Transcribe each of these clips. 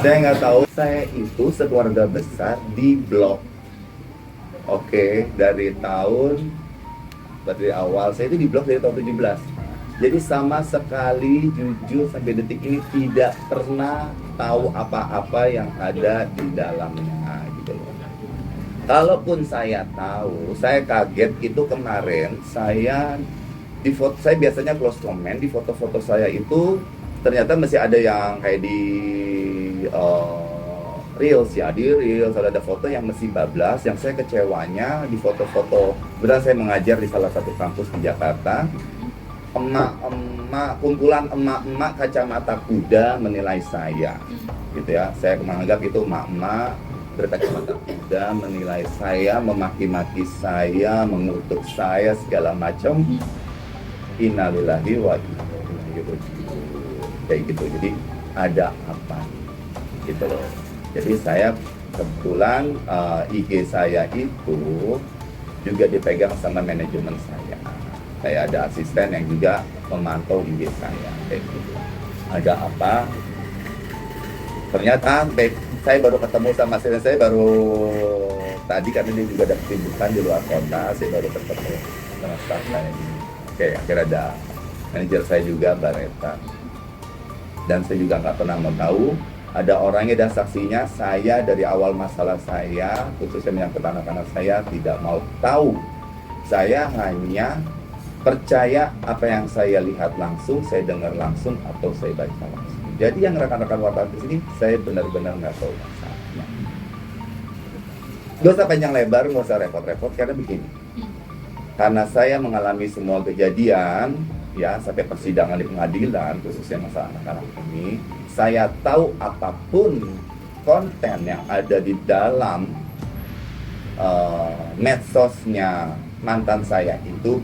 Saya nggak tahu, saya itu sekeluarga besar di blok. Oke, dari awal saya itu di blok dari tahun 17. Jadi sama sekali jujur sampai detik ini tidak pernah tahu apa-apa yang ada di dalamnya gitu loh. Kalaupun saya tahu, saya kaget itu kemarin saya biasanya close comment di foto-foto saya itu ternyata masih ada yang kayak di Reels ya, di Reels ada foto yang masih bablas. Yang saya kecewanya di foto-foto, benar saya mengajar di salah satu kampus di Jakarta, kumpulan emak-emak kacamata kuda menilai saya gitu ya. Saya menganggap itu emak-emak berkacamata kuda menilai saya, memaki-maki saya, mengutuk saya segala macam. Innalillahi wa inna ilaihi raji'un. Kayak gitu. Jadi ada apa gitu loh. Jadi saya kebetulan IG saya itu juga dipegang sama manajemen saya. Saya ada asisten yang juga memantau IG saya kayak gitu. Ada apa? Ternyata saya baru ketemu sama asisten saya baru tadi karena dia juga ada kesibukan di luar kota. Saya baru ketemu sama staff saya. Oke, akhirnya ada manajer saya juga, Mbak Reta. Dan saya juga nggak pernah mau tahu. Ada orangnya dan saksinya. Saya dari awal masalah saya, khususnya menyangkut anak-anak saya, tidak mau tahu. Saya hanya percaya apa yang saya lihat langsung, saya dengar langsung, atau saya baca langsung. Jadi yang rekan-rekan wartawan di sini, saya benar-benar nggak tahu masalahnya. Gak usah panjang lebar, gak usah repot-repot, karena begini. Karena saya mengalami semua kejadian, ya sampai persidangan di pengadilan, khususnya masalah anak-anak ini, saya tahu apapun konten yang ada di dalam medsosnya mantan saya itu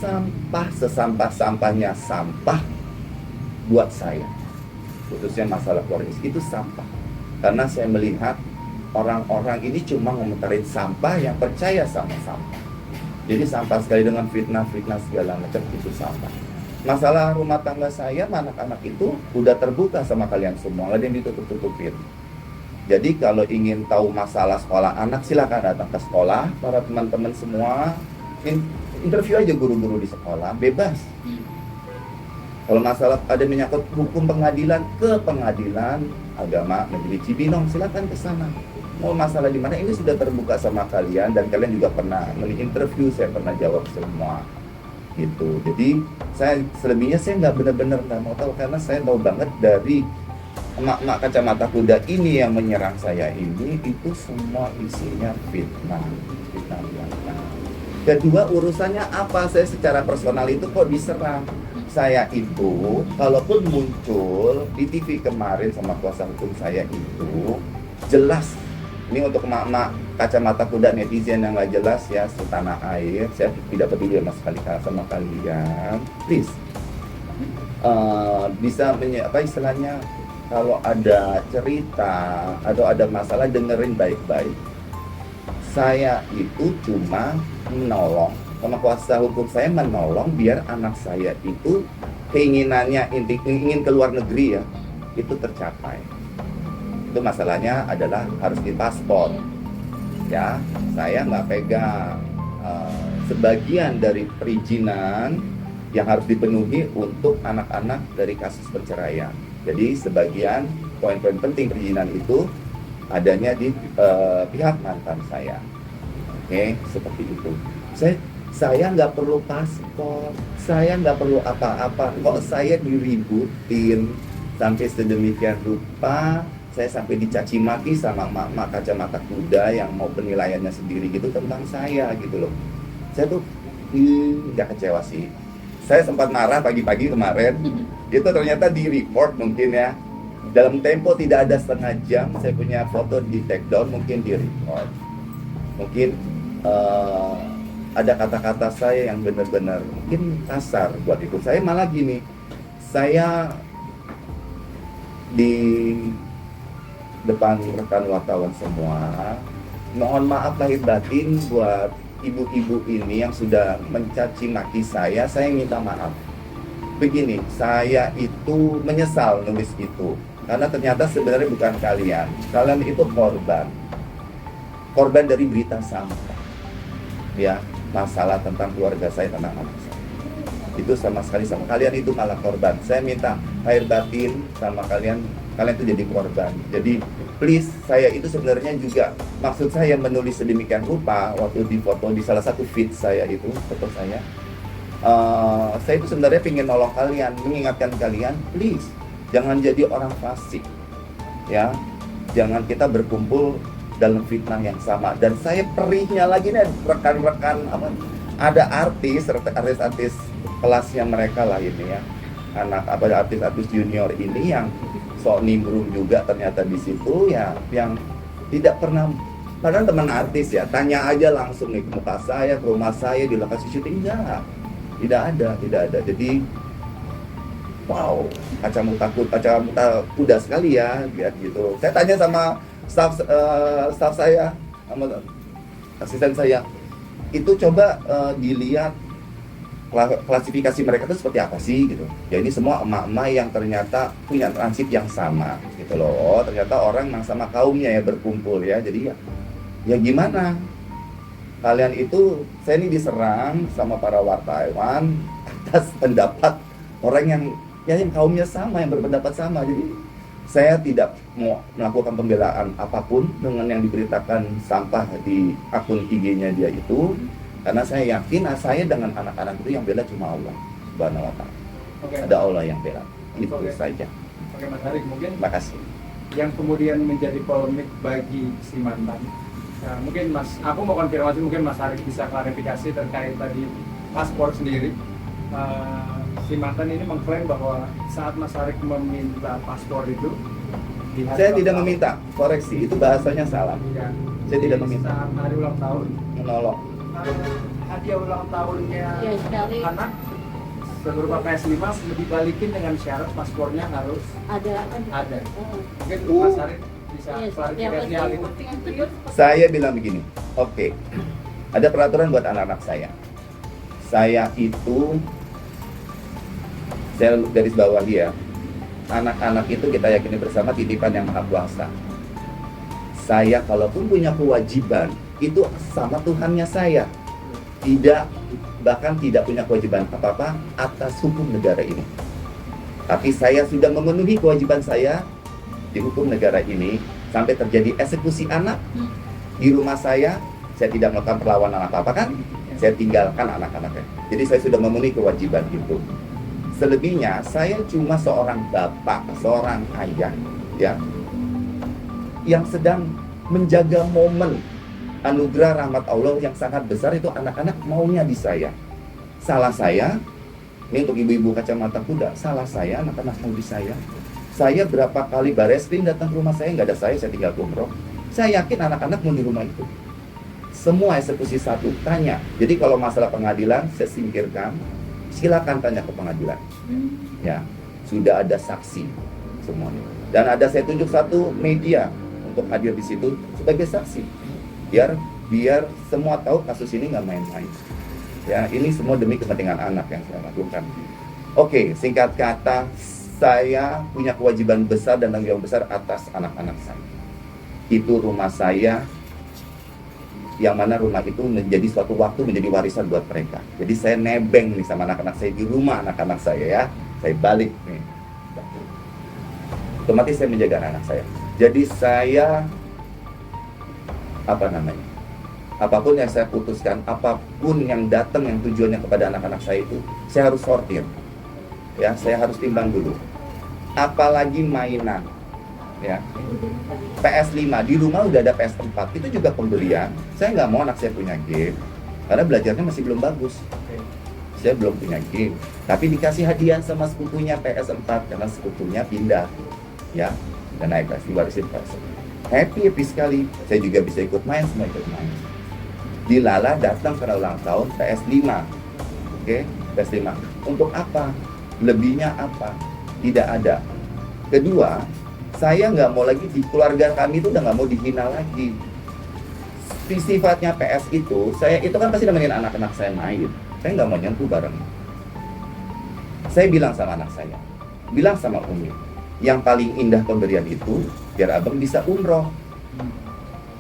sampah, sesampah-sampahnya sampah buat saya, khususnya masalah keluarga itu sampah. Karena saya melihat orang-orang ini cuma ngomentarin sampah yang percaya sama sampah. Jadi sampah sekali dengan fitnah-fitnah segala macam itu sampah. Masalah rumah tangga saya, anak-anak itu udah terbuka sama kalian semua, nggak ada yang ditutup-tutupin. Jadi kalau ingin tahu masalah sekolah anak, silakan datang ke sekolah, para teman-teman semua, interview aja guru-guru di sekolah, bebas. Kalau masalah ada menyangkut hukum pengadilan, ke pengadilan agama negeri Cibinong, silakan ke sana. Mau masalah di mana ini sudah terbuka sama kalian, dan kalian juga pernah interview, saya pernah jawab semua gitu. Jadi saya selebihnya saya nggak benar-benar nggak mau tahu, karena saya tahu banget dari emak-emak kacamata kuda ini yang menyerang saya ini itu semua isinya fitnah belaka. Kedua, urusannya apa? Saya secara personal itu kok diserang? Saya itu kalaupun muncul di TV kemarin sama kuasa hukum saya itu jelas. Ini untuk emak-emak kacamata kuda netizen yang nggak jelas ya setanah air. Saya tidak peduli sama kalian. Please, bisa apa istilahnya, kalau ada cerita atau ada masalah dengerin baik-baik. Saya itu cuma menolong, sama kuasa hukum saya menolong biar anak saya itu keinginannya ingin keluar negeri ya itu tercapai. Itu masalahnya adalah harus dipaspor ya. Saya nggak pegang sebagian dari perizinan yang harus dipenuhi untuk anak-anak dari kasus perceraian. Jadi sebagian poin-poin penting perizinan itu adanya di pihak mantan saya. Oke, seperti itu. Saya nggak perlu paspor, saya nggak perlu apa-apa. Kok saya diributin sampai sedemikian rupa? Saya sampai dicaci maki sama mak kacamata kuda yang mau penilaiannya sendiri gitu tentang saya gitu loh. Saya tuh nggak kecewa sih. Saya sempat marah pagi-pagi kemarin. Itu ternyata di report mungkin ya. Dalam tempo tidak ada setengah jam saya punya foto di take down, mungkin di report. Mungkin ada kata-kata saya yang benar-benar mungkin kasar buat itu. Saya malah gini. Saya di depan rekan wartawan semua, mohon maaf lahir batin buat ibu-ibu ini yang sudah mencaci maki saya minta maaf. Begini, saya itu menyesal nulis itu. Karena ternyata sebenarnya bukan kalian. Kalian itu korban dari berita sampah, ya, masalah tentang keluarga saya, tentang anak saya. Itu sama sekali sama kalian itu malah korban. Saya minta air batin sama kalian itu jadi korban. Jadi please, saya itu sebenarnya juga maksud saya menulis sedemikian rupa waktu di foto di salah satu feed saya itu foto saya. Saya itu sebenarnya ingin nolong kalian, mengingatkan kalian, please jangan jadi orang fasik, ya. Jangan kita berkumpul dalam fitnah yang sama. Dan saya perihnya lagi nih rekan-rekan ada artis kelasnya mereka lah ini ya, artis junior ini yang sok nimbrung juga ternyata di situ ya, yang tidak pernah, padahal teman artis ya, tanya aja langsung nih ke muka saya, ke rumah saya di lokasi syuting, tidak ada. Jadi wow, kacamata kuda sekali ya, gitu. Saya tanya sama staff saya, sama asisten saya, itu coba dilihat klasifikasi mereka itu seperti apa sih gitu. Ya ini semua emak-emak yang ternyata punya transit yang sama gitu loh. Ternyata orang yang sama kaumnya ya berkumpul ya. Jadi ya gimana? Kalian itu, saya ini diserang sama para wartawan atas pendapat orang yang kaumnya sama, yang berpendapat sama. Jadi saya tidak mau melakukan pembelaan apapun dengan yang diberitakan sampah di akun IG-nya dia itu. Karena saya yakin saya dengan anak-anak itu yang bela cuma Allah Subhanahu wa Ta'ala. Ada Allah yang bela. Itu saja. Oke Mas Harik, mungkin makasih. Yang kemudian menjadi polemik bagi si mantan. Nah, mungkin aku mau konfirmasi, mungkin Mas Harik bisa klarifikasi terkait tadi paspor sendiri. Si mantan ini mengklaim bahwa saat Mas Harik meminta paspor itu, saya tidak meminta, koreksi, itu bahasanya salah. Ya, saya tidak meminta. Saat hari ulang tahun, menolong. Hadiah ulang tahunnya ya, anak berupa PS5 dibalikin dengan syarat paspornya harus ada. Mungkin Mas Harik bisa klarifikasi hal itu. Saya bilang begini, oke, ada peraturan buat anak-anak saya. Saya garis bawahi ya, anak-anak itu kita yakini bersama titipan yang Maha Kuasa. Saya kalaupun punya kewajiban itu sama Tuhannya saya, bahkan tidak punya kewajiban apa-apa atas hukum negara ini. Tapi saya sudah memenuhi kewajiban saya di hukum negara ini sampai terjadi eksekusi anak di rumah saya tidak melakukan perlawanan apa-apa kan? Saya tinggalkan anak-anaknya. Jadi saya sudah memenuhi kewajiban itu. Selebihnya saya cuma seorang bapak, seorang ayah, ya, yang sedang menjaga momen anugerah rahmat Allah yang sangat besar itu anak-anak maunya di saya. Salah saya, ini untuk ibu-ibu kacamata kuda, salah saya anak-anak mau di saya. Saya berapa kali bareskrim datang ke rumah saya, nggak ada saya tinggal umroh. Saya yakin anak-anak mau di rumah itu. Semua eksekusi satu, tanya. Jadi kalau masalah pengadilan, saya singkirkan. Silakan tanya ke pengadilan. Ya, sudah ada saksi semuanya. Dan ada saya tunjuk satu media untuk hadir di situ sebagai saksi. Biar semua tahu kasus ini nggak main-main. Ya, ini semua demi kepentingan anak yang saya lakukan. Oke, singkat kata, saya punya kewajiban besar dan tanggung jawab besar atas anak-anak saya. Itu rumah saya, yang mana rumah itu menjadi suatu waktu menjadi warisan buat mereka. Jadi saya nebeng nih sama anak-anak saya di rumah anak-anak saya ya. Saya balik nih. Otomatis saya menjaga anak saya. Jadi saya apapun yang saya putuskan, apapun yang datang yang tujuannya kepada anak-anak saya itu, saya harus sortir. Ya, saya harus timbang dulu. Apalagi mainan. Ya. PS5 di rumah udah ada PS4, itu juga pembelian. Saya nggak mau anak saya punya game karena belajarnya masih belum bagus. Saya belum punya game, tapi dikasih hadiah sama sepupunya PS4 karena sepupunya pindah, ya, dan naik kelas diwarisin PS. Happy sekali. Saya juga bisa ikut main, semua ikut main. Dilala datang karena ulang tahun PS5, oke, PS5. Untuk apa? Lebihnya apa? Tidak ada. Kedua, saya nggak mau lagi di keluarga kami itu udah nggak mau dihina lagi. Sifatnya PS itu, saya itu kan pasti nemenin anak-anak saya main. Saya nggak mau nyentuh bareng. Saya bilang sama anak saya, bilang sama Umi, Yang paling indah pemberian itu biar abang bisa umroh.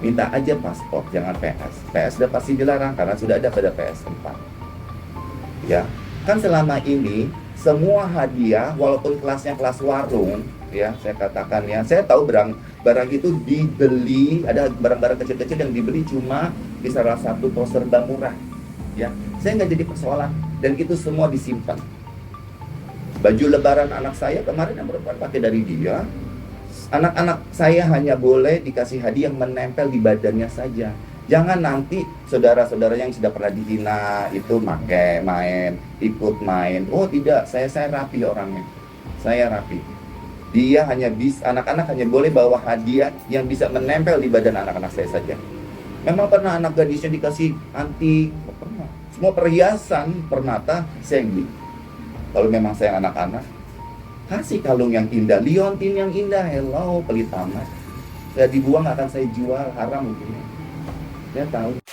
Minta aja paspor, jangan PS. PS udah pasti dilarang karena sudah ada pada PS 4. Ya, kan selama ini semua hadiah walaupun kelasnya kelas warung, ya saya katakan ya, saya tahu barang itu dibeli, ada barang-barang kecil-kecil yang dibeli cuma di salah satu toko serba murah. Ya, saya nggak jadi persoalan dan itu semua disimpan. Baju lebaran anak saya kemarin yang perempuan pakai dari dia. Anak-anak saya hanya boleh dikasih hadiah yang menempel di badannya saja. Jangan nanti saudara-saudara yang sudah pernah dihina itu ikut main. Oh tidak, saya rapi orangnya. Saya rapi. Dia hanya anak-anak hanya boleh bawa hadiah yang bisa menempel di badan anak-anak saya saja. Memang pernah anak gadisnya dikasih antik, pernah. Semua perhiasan, permata, saya yang beli. Kalau memang saya anak-anak, kasih kalung yang indah, liontin yang indah, hello, pelit amat. Ya dibuang akan saya jual, haram mungkin. Saya tahu.